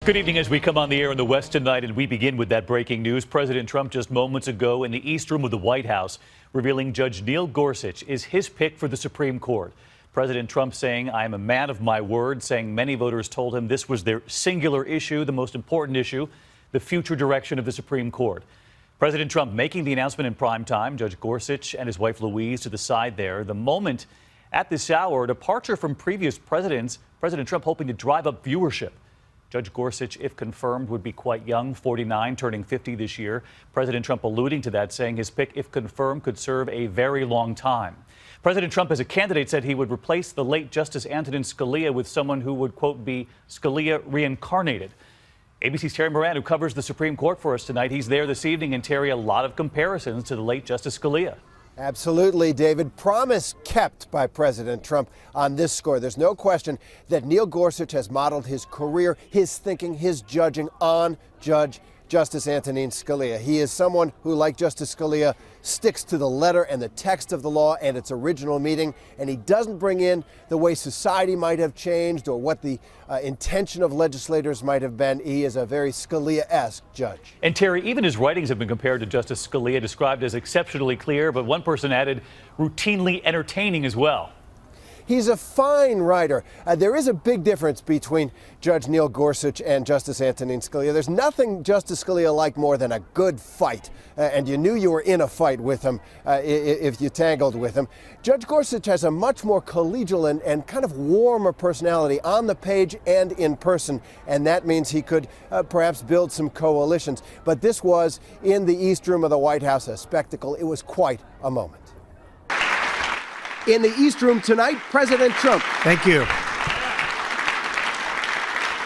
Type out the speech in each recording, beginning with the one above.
Good evening as we come on the air in the West tonight, and we begin with that breaking news. President Trump just moments ago in the East Room of the White House revealing Judge Neil Gorsuch is his pick for the Supreme Court. President Trump saying, "I am a man of my word," saying many voters told him this was their singular issue, the most important issue, the future direction of the Supreme Court. President Trump making the announcement in prime time, Judge Gorsuch and his wife Louise to the side there. The moment at this hour, a departure from previous presidents, President Trump hoping to drive up viewership. Judge Gorsuch, if confirmed, would be quite young, 49, turning 50 this year. President Trump alluding to that, saying his pick, if confirmed, could serve a very long time. President Trump, as a candidate, said he would replace the late Justice Antonin Scalia with someone who would, quote, be Scalia reincarnated. ABC's Terry Moran, who covers the Supreme Court for us tonight, he's there this evening. And Terry, a lot of comparisons to the late Justice Scalia. Absolutely, David. Promise kept by President Trump on this score. There's no question that Neil Gorsuch has modeled his career, his thinking, his judging on Justice Antonin Scalia. He is someone who, like Justice Scalia, sticks to the letter and the text of the law and its original meaning, and he doesn't bring in the way society might have changed or what the intention of legislators might have been. He is a very Scalia-esque judge. And Terry, even his writings have been compared to Justice Scalia, described as exceptionally clear, but one person added routinely entertaining as well. He's a fine writer. There is a big difference between Judge Neil Gorsuch and Justice Antonin Scalia. There's nothing Justice Scalia liked more than a good fight, and you knew you were in a fight with him if you tangled with him. Judge Gorsuch has a much more collegial and kind of warmer personality on the page and in person, and that means he could perhaps build some coalitions. But this was, in the East Room of the White House, a spectacle. It was quite a moment. In the East Room tonight, President Trump. Thank you.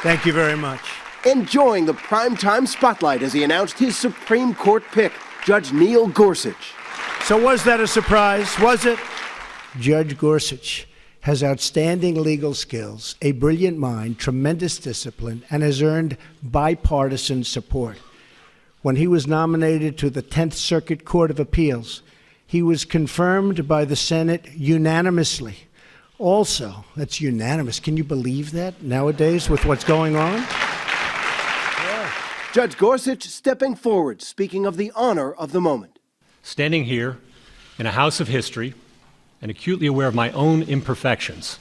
Thank you very much. Enjoying the primetime spotlight as he announced his Supreme Court pick, Judge Neil Gorsuch. So was that a surprise? Was it? Judge Gorsuch has outstanding legal skills, a brilliant mind, tremendous discipline, and has earned bipartisan support. When he was nominated to the 10th Circuit Court of Appeals, he was confirmed by the Senate unanimously. Also, that's unanimous. Can you believe that nowadays with what's going on? Yeah. Judge Gorsuch stepping forward, speaking of the honor of the moment. Standing here in a house of history and acutely aware of my own imperfections,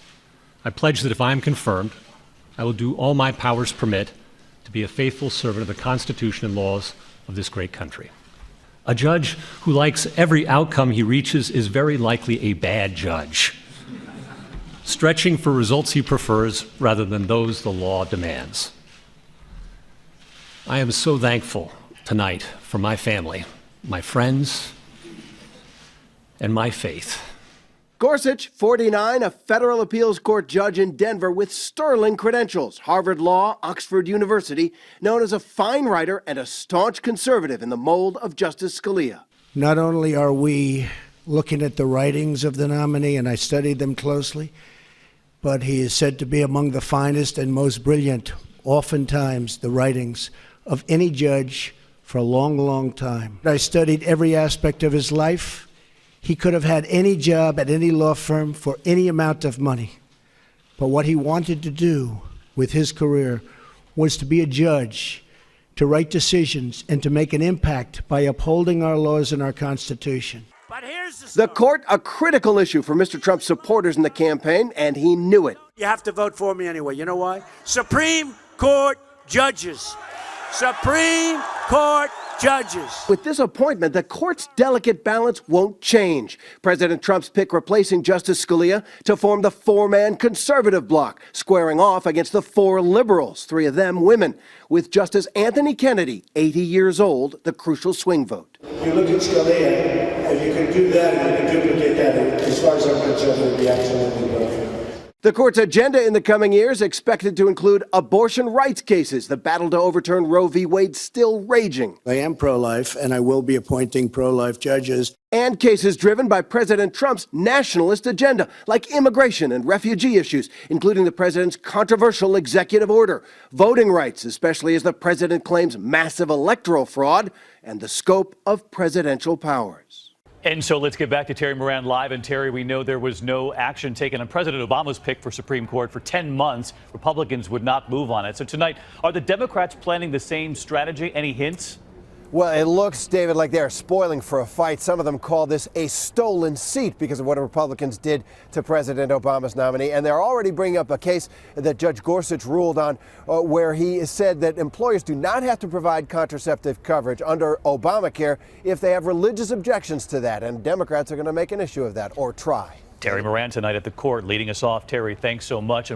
I pledge that if I am confirmed, I will do all my powers permit to be a faithful servant of the Constitution and laws of this great country. A judge who likes every outcome he reaches is very likely a bad judge, stretching for results he prefers rather than those the law demands. I am so thankful tonight for my family, my friends, and my faith. Gorsuch, 49, a federal appeals court judge in Denver with sterling credentials, Harvard Law, Oxford University, known as a fine writer and a staunch conservative in the mold of Justice Scalia. Not only are we looking at the writings of the nominee, and I studied them closely, but he is said to be among the finest and most brilliant, oftentimes, the writings of any judge for a long, long time. I studied every aspect of his life. He could have had any job at any law firm for any amount of money. But what he wanted to do with his career was to be a judge, to write decisions, and to make an impact by upholding our laws and our Constitution. But here's the court, a critical issue for Mr. Trump's supporters in the campaign, and he knew it. You have to vote for me anyway. You know why? Supreme Court judges. Supreme Court judges. With this appointment, the court's delicate balance won't change. President Trump's pick replacing Justice Scalia to form the four-man conservative bloc, squaring off against the four liberals, three of them women, with Justice Anthony Kennedy, 80 years old, the crucial swing vote. You look at Scalia, if you can do that, you can duplicate that. As far as I'm concerned, it would be absolutely perfect. The court's agenda in the coming years expected to include abortion rights cases, the battle to overturn Roe v. Wade still raging. I am pro-life, and I will be appointing pro-life judges. And cases driven by President Trump's nationalist agenda, like immigration and refugee issues, including the president's controversial executive order, voting rights, especially as the president claims massive electoral fraud, and the scope of presidential powers. And so let's get back to Terry Moran live. And Terry, we know there was no action taken on President Obama's pick for Supreme Court for 10 months. Republicans would not move on it. So tonight, are the Democrats planning the same strategy? Any hints? Well, it looks, David, like they're spoiling for a fight. Some of them call this a stolen seat because of what Republicans did to President Obama's nominee. And they're already bringing up a case that Judge Gorsuch ruled on where he said that employers do not have to provide contraceptive coverage under Obamacare if they have religious objections to that. And Democrats are going to make an issue of that, or try. Terry Moran tonight at the court leading us off. Terry, thanks so much.